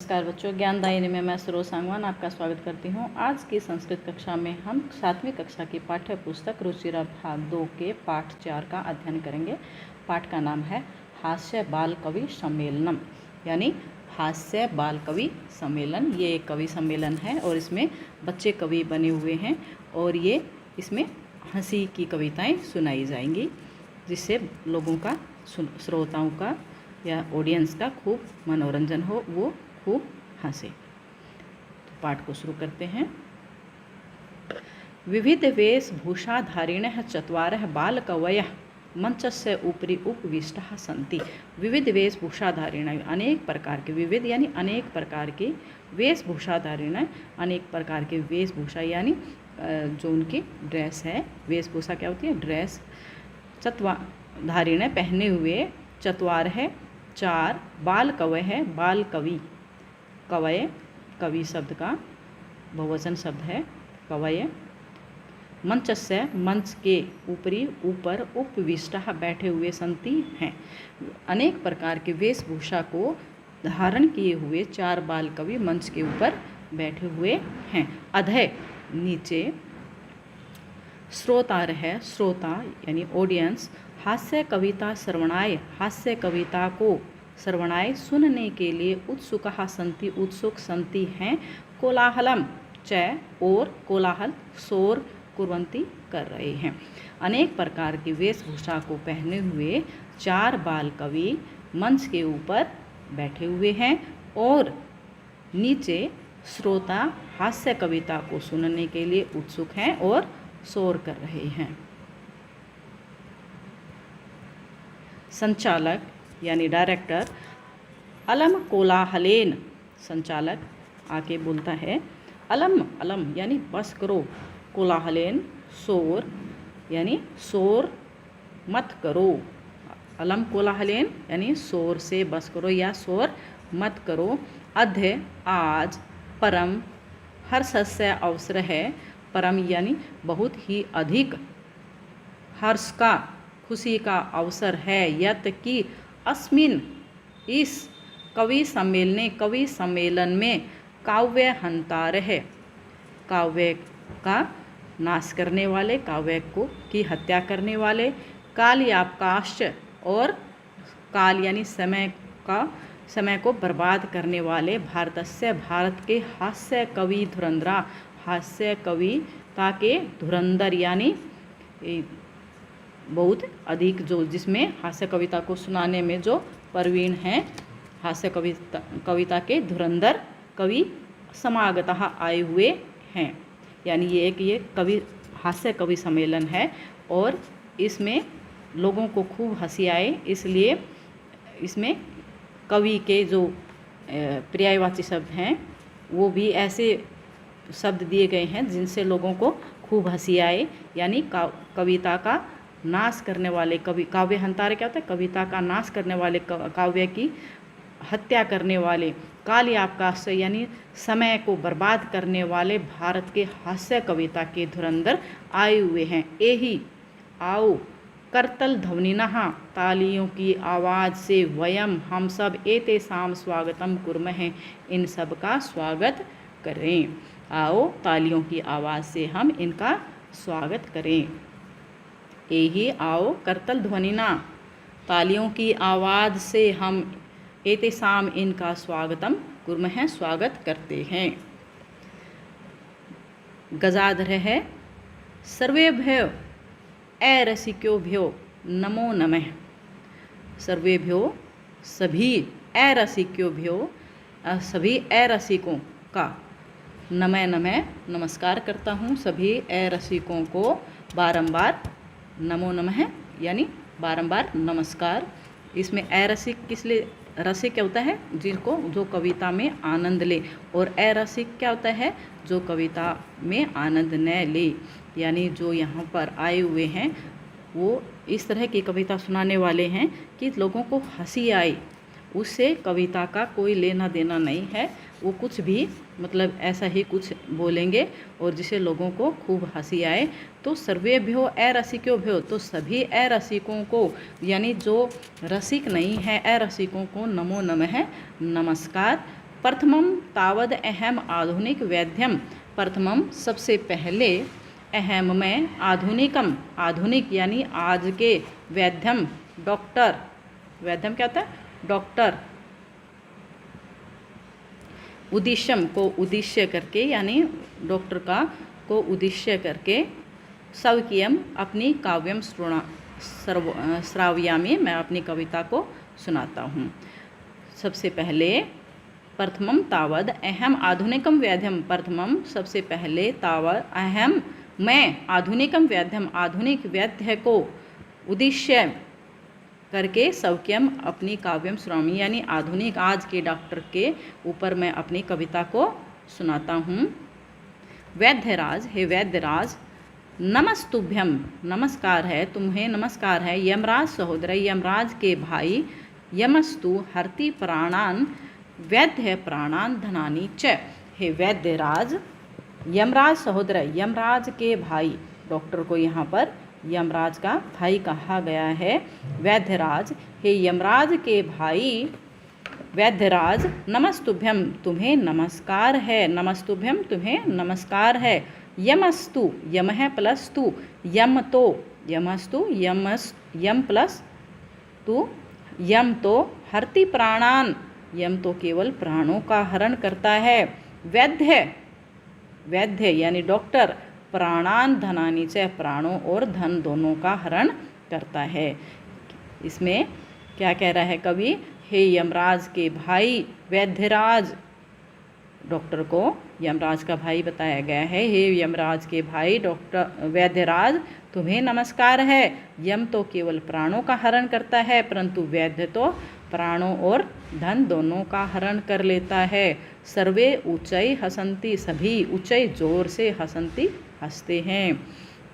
नमस्कार बच्चों, ज्ञानदायिनी में मैं सरोज सांगवान आपका स्वागत करती हूँ। आज की संस्कृत कक्षा में हम 7वीं कक्षा की पाठ्य पुस्तक रुचिरा भाग 2 के पाठ 4 का अध्ययन करेंगे। पाठ का नाम है हास्य बाल कवि सम्मेलनम, यानी हास्य बाल कवि सम्मेलन। ये एक कवि सम्मेलन है और इसमें बच्चे कवि बने हुए हैं और ये इसमें हंसी की कविताएं सुनाई जाएंगी, जिससे लोगों का, श्रोताओं का या ऑडियंस का खूब मनोरंजन हो, वो खूब हंसे। तो पाठ को शुरू करते हैं। विविध वेशभूषाधारिणः चत्वारः बालकवयः मंचस्य उपरि उपविष्टाः सन्ति। विविध वेशभूषाधारिणः, अनेक प्रकार के, विविध यानी अनेक प्रकार के, वेशभूषाधारिणः अनेक प्रकार के वेशभूषा यानी जो उनकी ड्रेस है। वेशभूषा क्या होती है? ड्रेस। धारिणः पहने हुए, चत्वार है 4, बाल कवय है बाल कवि। कवय कवि शब्द का बहुवचन शब्द है कवय। मंचस्य मंच के ऊपरी ऊपर, उपविष्टा बैठे हुए, संति हैं। अनेक प्रकार के वेशभूषा को धारण किए हुए 4 बाल कवि मंच के ऊपर बैठे हुए हैं। अधः नीचे, श्रोतार है, श्रोता यानी ऑडियंस, हास्य कविता श्रवणाय, हास्य कविता को श्रवणाय सुनने के लिए, उत्सुकः सन्ति उत्सुक संति हैं। कोलाहलम चय और कोलाहल शोर कुर्वन्ति कर रहे हैं। अनेक प्रकार की वेशभूषा को पहने हुए 4 बाल कवि मंच के ऊपर बैठे हुए हैं और नीचे श्रोता हास्य कविता को सुनने के लिए उत्सुक हैं और शोर कर रहे हैं। संचालक यानी डायरेक्टर, अलम कोलाहलेन, संचालक आके बोलता है, अलम अलम यानी बस करो, कोलाहलेन शोर यानी शोर मत करो। अलम कोलाहलेन यानी शोर से बस करो या शोर मत करो। अध्य आज, परम हर्षस्य अवसर है, परम यानी बहुत ही अधिक, हर्ष का, खुशी का अवसर है। यत कि अस्मिन इस कवि सम्मेलने, कवि सम्मेलन में, काव्य हंतार है, काव्य का नाश करने वाले, काव्य को की हत्या करने वाले, कालयापकाश्च और काल यानी समय का, समय को बर्बाद करने वाले, भारतस्य भारत के, हास्य कवि धुरंधरा, हास्य कविता के धुरंधर यानी बहुत अधिक, जो जिसमें हास्य कविता को सुनाने में जो प्रवीण हैं, हास्य कविता के धुरंधर कवि समागतः आए हुए हैं। यानी ये कवि हास्य कवि सम्मेलन है और इसमें लोगों को खूब हंसी आए, इसलिए इसमें कवि के जो पर्यायवाची शब्द हैं वो भी ऐसे शब्द दिए गए हैं जिनसे लोगों को खूब हंसी आए। यानी कविता का नाश करने वाले कवि, काव्य हंतारे क्या होता है? कविता का नाश करने वाले, काव्य की हत्या करने वाले, कालयापकाश यानी समय को बर्बाद करने वाले भारत के हास्य कविता के धुरंधर आए हुए हैं। एही आओ करतल ध्वनिनः, तालियों की आवाज़ से, वयम हम सब, एतेषां स्वागतम कुर्मः, इन सब का स्वागत करें। आओ तालियों की आवाज़ से हम इनका स्वागत करें। यही आओ करतल ध्वनिना, तालियों की आवाज़ से हम, एतेषां इनका स्वागतम कुर्मः स्वागत करते हैं। गजाधर है, सर्वेभ्यो अरसिक्योभ्यो नमो नमः। सर्वेभ्यो सभी, अरसिक्योभ्यो सभी अरसिकों का, नमः नमः नमस्कार करता हूँ सभी अरसिकों को, बारंबार नमो नमः यानी बारंबार नमस्कार। इसमें अरसिक किस लिए? रसिक क्या होता है? जिनको, जो कविता में आनंद ले, और अरसिक क्या होता है? जो कविता में आनंद न ले। यानी जो यहाँ पर आए हुए हैं वो इस तरह की कविता सुनाने वाले हैं कि लोगों को हंसी आए, उससे कविता का कोई लेना देना नहीं है। वो कुछ भी मतलब ऐसा ही कुछ बोलेंगे और जिससे लोगों को खूब हंसी आए। तो सर्वेभ्यो अरसिक्योभ्यो, तो सभी अरसिकों को, यानी जो रसिक नहीं है अरसिकों को, नमो नमः नमस्कार प्रथमं तावद अहम आधुनिक वैद्यम, प्रथमम सबसे पहले, अहम में आधुनिकम आधुनिक यानी आज के, वैद्यम डॉक्टर, वैद्यम क्या होता है डॉक्टर, उद्देश्यम को उद्देश्य करके यानी डॉक्टर का को उद्देश्य करके, सवकीयम अपनी काव्यम श्राव्यामि मैं अपनी कविता को सुनाता हूँ। सबसे पहले प्रथमम तावद अहम आधुनिकम वैद्यम, प्रथमम सबसे पहले, तावद अहम मैं, आधुनिकम वैद्यम आधुनिक वैद्य को, उद्देश्य करके, सौक्यम अपनी काव्यम श्राव्यामि यानी आधुनिक आज के डॉक्टर के ऊपर मैं अपनी कविता को सुनाता हूँ। वैद्यराज, हे वैद्यराज, नमस्तुभ्यम नमस्कार है तुम्हें, नमस्कार है, यमराज सहोदर यमराज के भाई, यमस्तु हरति प्राणान वैद्य प्राणान धनानि च, हे वैद्यराज, यमराज सहोदर यमराज के भाई, डॉक्टर को यहाँ पर यमराज का भाई कहा गया है। वैद्यराज, हे यमराज के भाई वैद्यराज, नमस्तुभ्यम तुम्हें नमस्कार है, नमस्तुभ्यम तुम्हें नमस्कार है, यमस्तु यम है प्लस तू, यम तो यमस्तु यम प्लस तू, यम तो हरति प्राणान, यम तो केवल प्राणों का हरण करता है, वैद्य वैद्य यानी डॉक्टर, प्राणान धनानि च प्राणों और धन दोनों का हरण करता है। इसमें क्या कह रहा है कवि, हे यमराज के भाई वैद्यराज, डॉक्टर को यमराज का भाई बताया गया है, हे यमराज के भाई डॉक्टर वैद्यराज तुम्हें नमस्कार है, यम तो केवल प्राणों का हरण करता है परंतु वैद्य तो प्राणों और धन दोनों का हरण कर लेता है। सर्वे ऊंचाई हसंती, सभी ऊंचाई जोर से हसंती हंसते हैं।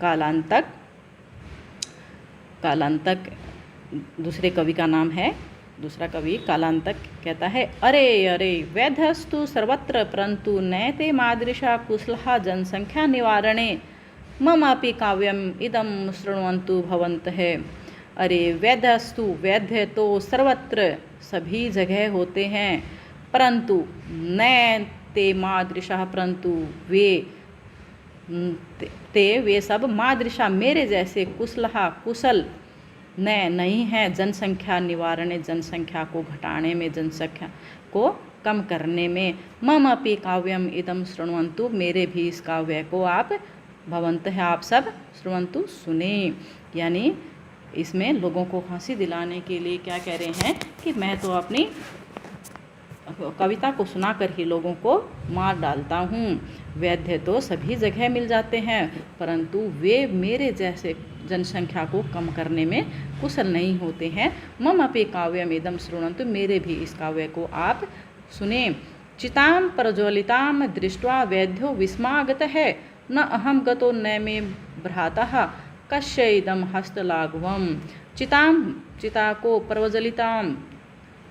कालांतक, कालांतक दूसरे कवि का नाम है, दूसरा कवि कालांतक कहता है, अरे अरे वैद्यस्तु सर्वत्र परंतु नैते मादृशा कुशलः जनसंख्या निवारणे ममापि काव्यम इदम शृण्वन्तु भवन्तः। अरे वैद्यस्तु वैद्य तो सर्वत्र सभी जगह होते हैं, परंतु नैते मादृशा परंतु वे सब मादृशा मेरे जैसे कुशलः कुशल नहीं है, जनसंख्या निवारण जनसंख्या को घटाने में, जनसंख्या को कम करने में, मम अपि काव्यम इदम शृण्वन्तु मेरे भी इस काव्य को आप भवन्तः आप सब शृण्वन्तु सुने। यानी इसमें लोगों को हंसी दिलाने के लिए क्या कह रहे हैं कि मैं तो अपनी कविता को सुनाकर ही लोगों को मार डालता हूँ। वैद्य तो सभी जगह मिल जाते हैं परंतु वे मेरे जैसे जनसंख्या को कम करने में कुशल नहीं होते हैं। मम अपि काव्यम इदम शृण्वन्तु मेरे भी इस काव्य को आप सुने। चितां प्रज्वलितां दृष्ट्वा वैद्यो विस्मागतः न अहम गतो न मे भ्रातः कस्य इदं हस्तलाघवम्। चिता को प्रज्वलितां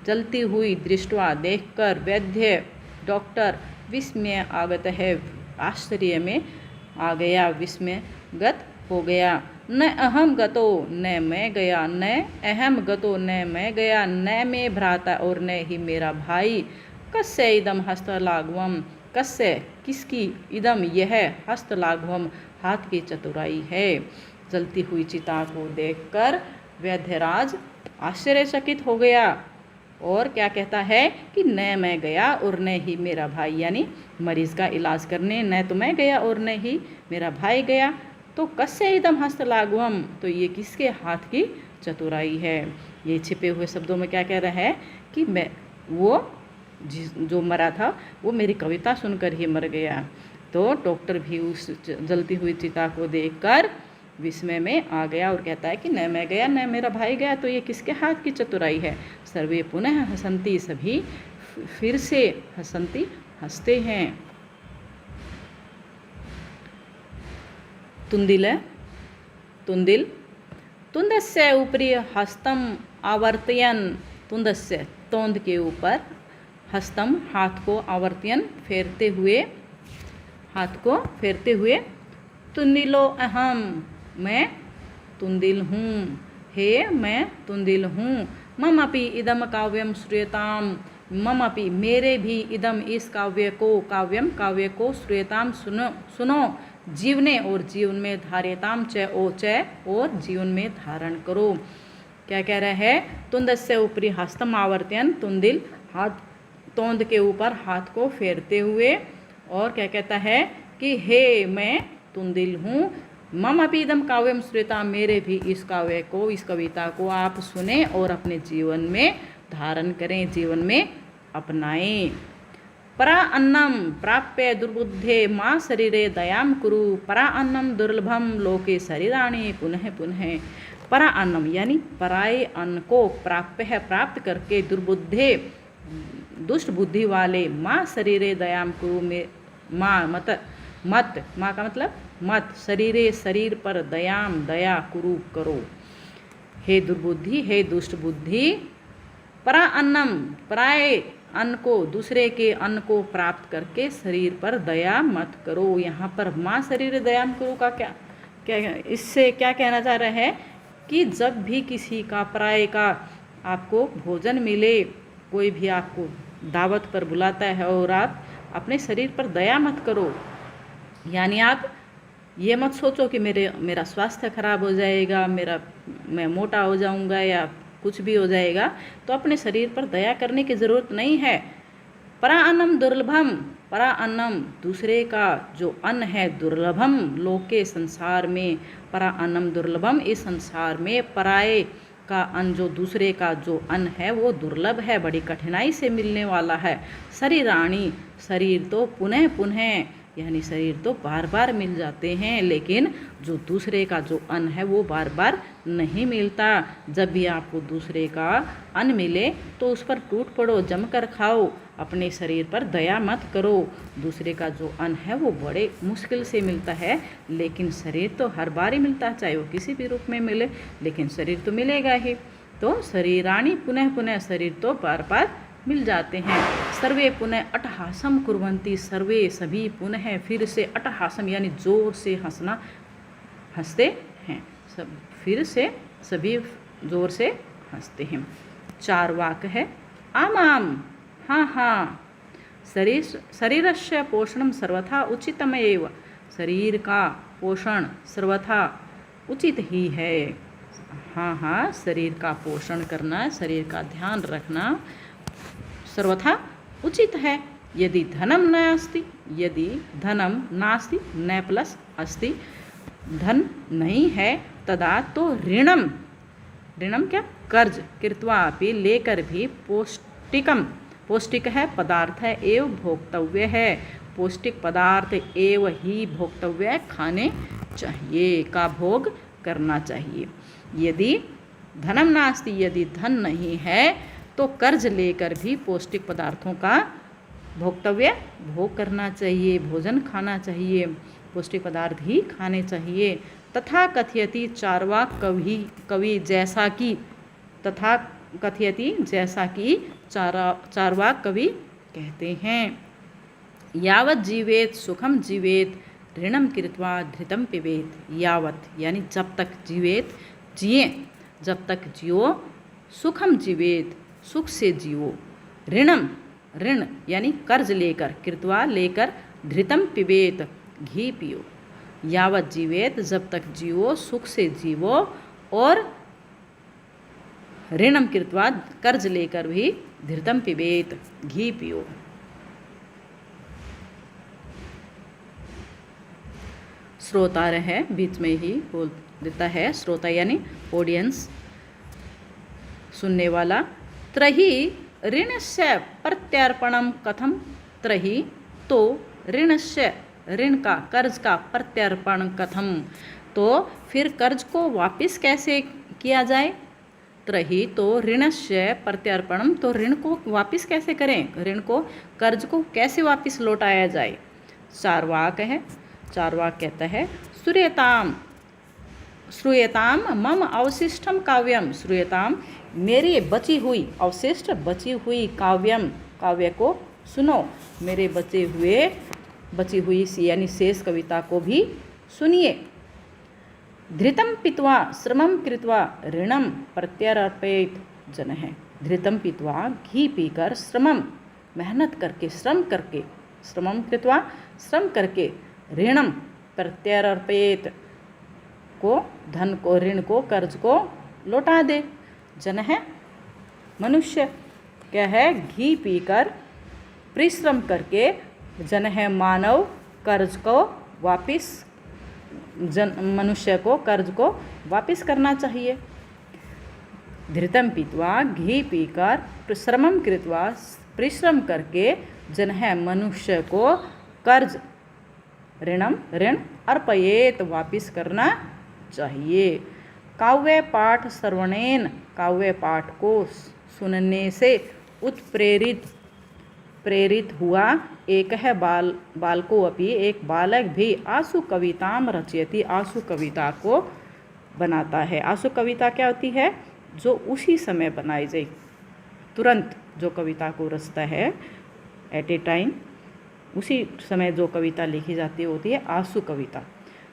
जलती हुई दृष्टवा देखकर वैद्य डॉक्टर विस्मय आगत है आश्चर्य में आ गया, विस्मयगत हो गया। न अहम गतो न मैं गया, न अहम गतो न मैं गया, न मैं भ्राता और न ही मेरा भाई। कस्य इदम हस्तलाघवम, कस्य किसकी, इदम यह, हस्तलाघवम हाथ की चतुराई है। जलती हुई चिता को देखकर वैद्यराज आश्चर्यचकित हो गया और क्या कहता है कि न मैं गया और न ही मेरा भाई, यानी मरीज़ का इलाज करने न तो मैं गया और न ही मेरा भाई गया। तो कस्य इदम हस्तलाघवम, तो ये किसके हाथ की चतुराई है। ये छिपे हुए शब्दों में क्या कह रहा है कि मैं वो जो मरा था वो मेरी कविता सुनकर ही मर गया। तो डॉक्टर भी उस जलती हुई चिता को देखकर विस्मय में आ गया और कहता है कि न मैं गया न मेरा भाई गया, तो ये किसके हाथ की चतुराई है। सर्वे पुनः हसंती, सभी फिर से हसंती हंसते हैं। तुंदिल तुंदस्य ऊपरी हस्तम आवर्तयन, तुंदस्य तोंद के ऊपर, हस्तम हाथ को, आवर्तयन फेरते हुए, हाथ को फेरते हुए, तुंदिलो अहम मैं तुंदिल हूँ, हे मैं तुंदिल हूँ। मम अपि इदम काव्यम श्रूयताम, मम अपि मेरे भी इदम इस काव्य को श्रूयताम सुनो जीवने और जीवन में धार्यताम च और जीवन में धारण करो। क्या कह रहा है? तुंदस्य ऊपरी हस्तम आवर्तयन, तुंदिल हाथ तोंद के ऊपर हाथ को फेरते हुए, और क्या कहता है कि हे मैं तुंदिल हूँ, मम अपि इदम काव्यम श्रूयताम मेरे भी इस काव्य को, इस कविता को आप सुने और अपने जीवन में धारण करें, जीवन में अपनाएं। परा अन्नम प्राप्य दुर्बुद्धे माँ शरीरे दयाम कुरु, परा अन्नम दुर्लभम लोके शरीराणि पुनः पुनः। परा अन्नम यानी पराये अन्न को प्राप्य है प्राप्त करके, दुर्बुद्धे दुष्ट बुद्धि वाले, माँ शरीरे दयाम कुरु में माँ मत माँ का मतलब मत, शरीरे शरीर पर दयाम दया कुरु करो। हे दुर्बुद्धि, हे दुष्ट बुद्धि, परा अन्नम पराये अन्न को, दूसरे के अन्न को प्राप्त करके शरीर पर दया मत करो। यहाँ पर माँ शरीर दयाम करो का क्या इससे क्या कहना चाह रहा है कि जब भी किसी का पराये का आपको भोजन मिले, कोई भी आपको दावत पर बुलाता है और आप अपने शरीर पर दया मत करो। यानी आप ये मत सोचो कि मेरा स्वास्थ्य खराब हो जाएगा, मैं मोटा हो जाऊंगा या कुछ भी हो जाएगा, तो अपने शरीर पर दया करने की ज़रूरत नहीं है। परा अन्नम दुर्लभम, परा अन्नम दूसरे का जो अन्न है, दुर्लभम लोके संसार में, परा अन्नम दुर्लभम इस संसार में पराये का अन्न, जो दूसरे का जो अन्न है वो दुर्लभ है, बड़ी कठिनाई से मिलने वाला है। शरीराणि शरीर तो पुनः पुनः यानी शरीर तो बार बार मिल जाते हैं, लेकिन जो दूसरे का जो अन्न है वो बार बार नहीं मिलता। जब भी आपको दूसरे का अन्न मिले तो उस पर टूट पड़ो, जमकर खाओ, अपने शरीर पर दया मत करो। दूसरे का जो अन्न है वो बड़े मुश्किल से मिलता है, लेकिन शरीर तो हर बार ही मिलता है, चाहे वो किसी भी रूप में मिले, लेकिन शरीर तो मिलेगा ही। तो शरीराणि पुनः पुनः शरीर तो बार बार मिल जाते हैं। सर्वे पुनः अट्टहासम कुर्वन्ति, सर्वे सभी पुनः फिर से, अट्टहासम यानी जोर से हंसना, हंसते हैं, सब फिर से सभी जोर से हंसते हैं। 4 वाक्य है। आम आम हाँ हाँ, शरीरस्य पोषणम सर्वथा उचितमेव, शरीर का पोषण सर्वथा उचित ही है। हाँ हाँ, शरीर का पोषण करना, शरीर का ध्यान रखना सर्वथा उचित है। यदि धनम न अस्ति, यदि धनम नास्ति, न प्लस अस्ति, धन नहीं है, तदा तो ऋणम, ऋणम क्या कर्ज, कृत्वा अपि लेकर भी, पौष्टिकम पौष्टिक है पदार्थ है, एव भोक्तव्य है, पौष्टिक पदार्थ एव ही भोक्तव्य खाने चाहिए, का भोग करना चाहिए। यदि धनम नास्ति, यदि धन नहीं है तो कर्ज लेकर भी पौष्टिक पदार्थों का भोक्तव्य भोग करना चाहिए, भोजन खाना चाहिए, पौष्टिक पदार्थ ही खाने चाहिए। तथा कथयति चार्वाक कवि जैसा कि, तथा कथयति जैसा कि चार्वाक कवि कहते हैं, यावत जीवेत सुखम जीवेत ऋणम कृत्वा धृतम पिबेत। यावत यानी जब तक जीवेत जिए, जब तक जियो, सुखम जीवेत सुख से जियो, ऋणम ऋण यानी कर्ज लेकर, कृत्वा लेकर, धृतम पिबेत घी पियो। यावत जीवेत जब तक जियो, सुख से जीवो, और ऋणम कृत्वा कर्ज लेकर भी, धृतम पिबेत घी पियो। श्रोता है बीच में ही बोल देता है, श्रोता यानी ऑडियंस, सुनने वाला। त्रही ऋणस्य प्रत्यर्पणम कथम, त्रही तो ऋणस्य ऋण का, कर्ज का, प्रत्यर्पण कथम तो फिर कर्ज को वापस कैसे किया जाए। त्रही तो ऋणस्य प्रत्यर्पणम तो ऋण को वापस कैसे करें, ऋण को, कर्ज को कैसे वापस लौटाया जाए। 4 वाक्य है। 4 वाक्य कहता है, श्रूयताम मम अवशिष्टम काव्यम, श्रूयताम मेरी बची हुई, अवशिष्ट बची हुई, काव्यम काव्य को सुनो, मेरे बची हुई यानी शेष कविता को भी सुनिए। धृतम पित्वा श्रमम कृत्वा ऋणम प्रत्यर्पयेत जनः, धृतम पीत्वा घी पीकर श्रमम मेहनत करके श्रमम कृत्वा श्रम करके ऋणम प्रत्यर्पयेत को धन को ऋण को कर्ज को लौटा दे। जन है मनुष्य, क्या है घी पीकर परिश्रम करके, जन है मानव कर्ज को वापिस मनुष्य को कर्ज को वापिस करना चाहिए। धृतम पीत्वा घी पीकर श्रमम कृत्वा परिश्रम करके जन है मनुष्य को कर्ज ऋण अर्पयेत वापिस करना चाहिए। काव्य पाठ श्रवणेन काव्य पाठ को सुनने से प्रेरित हुआ एक है बालको अपि एक बालक भी आशु कविताम रचयति आशु कविता को बनाता है। आशु कविता क्या होती है? जो उसी समय बनाई जाए, तुरंत जो कविता को रचता है, एट ए टाइम उसी समय जो कविता लिखी जाती होती है आशु कविता।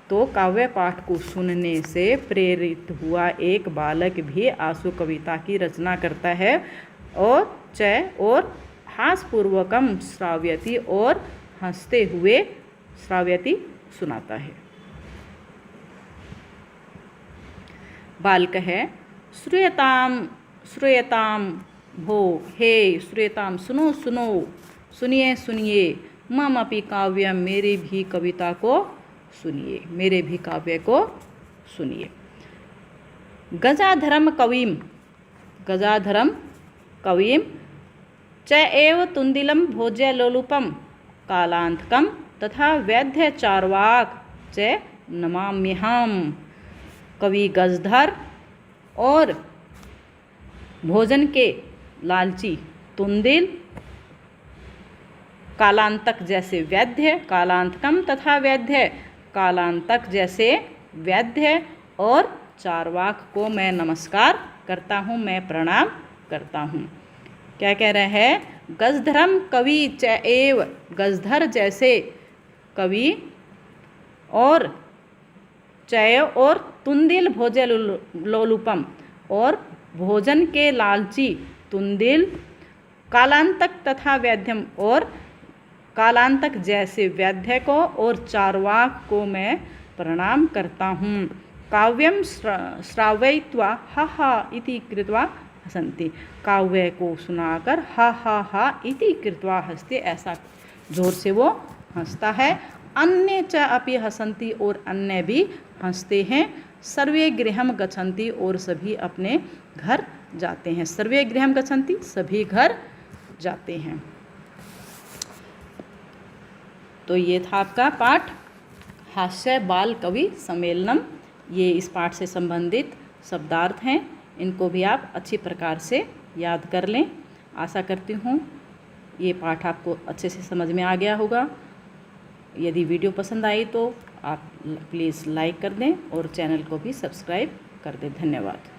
तो काव्य पाठ को सुनने से प्रेरित हुआ एक बालक भी आशु कविता की रचना करता है और हासपूर्वकम श्राव्यति और हंसते हुए श्राव्यति सुनाता है। बालक है श्रूयताम भो हे श्रूयताम सुनो सुनिए मम अपि काव्यम मेरे भी कविता को सुनिए, मेरे भी काव्य को सुनिए। गजाधरम कविम च एव तुंदिलम भोज्य लोलुपम कालांतकम तथा वैद्य चार्वाक च नमाम्यहम। कवि गजधर और भोजन के लालची तुंदिल, कालांतक जैसे वैद्य, कालांतकम तथा वैद्य कालांतक जैसे वैद्य और चारवाक को मैं नमस्कार करता हूँ, मैं प्रणाम करता हूँ। क्या कह रहे हैं? गजधरम कवि च एव गजधर जैसे कवि और चय और तुंदिल भोज्य लोलुपम और भोजन के लालची तुंदिल, कालांतक तथा वैद्यम और कालांतक जैसे वैद्य को और चारवाक को मैं प्रणाम करता हूँ। काव्यम श्रावयित्वा हा हा इति कृत्वा हसन्ति। काव्य को सुनाकर हा हा हा इति कृत्वा हंसते, ऐसा जोर से वो हंसता है। अन्य च अपि हसन्ति और अन्य भी हंसते हैं। सर्वे गृहम गच्छन्ति और सभी अपने घर जाते हैं। सर्वे गृहम गच्छन्ति सभी घर जाते हैं। तो ये था आपका पाठ हास्य बाल कवि सम्मेलनम। ये इस पाठ से संबंधित शब्दार्थ हैं, इनको भी आप अच्छी प्रकार से याद कर लें। आशा करती हूँ ये पाठ आपको अच्छे से समझ में आ गया होगा। यदि वीडियो पसंद आई तो आप प्लीज़ लाइक कर दें और चैनल को भी सब्सक्राइब कर दें। धन्यवाद।